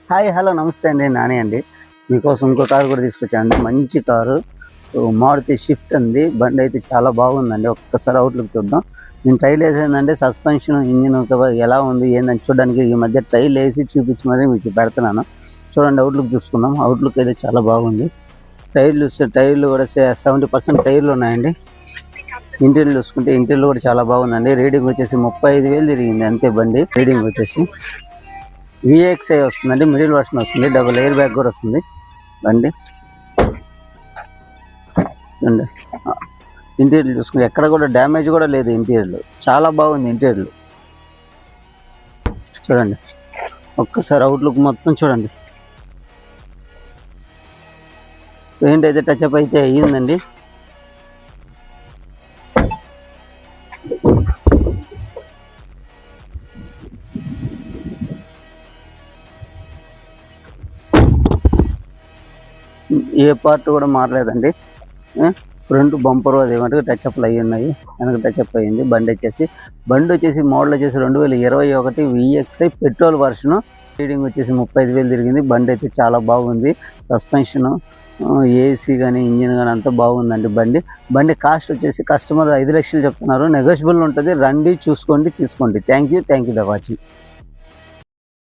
Hi hello నమస్తే అండి, నాని అండి. మీకోసం ఇంకో కారు కూడా తీసుకొచ్చానండి. మంచి కారు, మారుతి షిఫ్ట్ ఉంది. బండి అయితే చాలా బాగుందండి. ఒక్కసారి అవుట్లుక్ చూద్దాం. నేను ట్రైల్ వేసేందంటే సస్పెన్షన్, ఇంజిన్ ఎలా ఉంది ఏందని చూడడానికి ఈ మధ్య ట్రైల్ వేసి చూపించి మరీ మీకు పెడుతున్నాను. చూడండి, అవుట్లుక్ చూసుకుందాం. అవుట్లుక్ అయితే చాలా బాగుంది. టైర్లు కూడా 70% టైర్లు ఉన్నాయండి. ఇంటీరియర్ చూసుకుంటే ఇంటీరియర్ కూడా చాలా బాగుందండి. రీడింగ్ వచ్చేసి 35,000 తిరిగింది అంతే. బండి రీడింగ్ వచ్చేసి VXI వస్తుందండి, మిడిల్ వర్షన్ వస్తుంది, డబుల్ ఎయిర్ బ్యాగ్ కూడా వస్తుంది. బండి ఇంటీరియర్ చూసుకుంటే ఎక్కడ కూడా డ్యామేజ్ కూడా లేదు. ఇంటీరియర్లు చాలా బాగుంది. ఇంటీరియర్లు చూడండి, ఒక్కసారి అవుట్లుక్ మొత్తం చూడండి. పెయింట్ అయితే టచ్అప్ అయితే అయ్యిందండి. ఏ పార్ట్ కూడా మారలేదండి. ఫ్రంట్ బంపర్ అదేమంటే టచ్అప్లు అయ్యి ఉన్నాయి, వెనక టచ్అప్ అయ్యింది. బండి వచ్చేసి మోడల్ వచ్చేసి 2021 VXI పెట్రోల్ వర్షను. రీడింగ్ వచ్చేసి 35,000 తిరిగింది. బండి అయితే చాలా బాగుంది. సస్పెన్షను, ఏసీ కానీ ఇంజిన్ కానీ అంతా బాగుందండి. బండి కాస్ట్ వచ్చేసి కస్టమర్ 5 లక్షలు చెప్తున్నారు. నెగోషియబుల్ ఉంటుంది. రండి, చూసుకోండి, తీసుకోండి. Thank you for watching.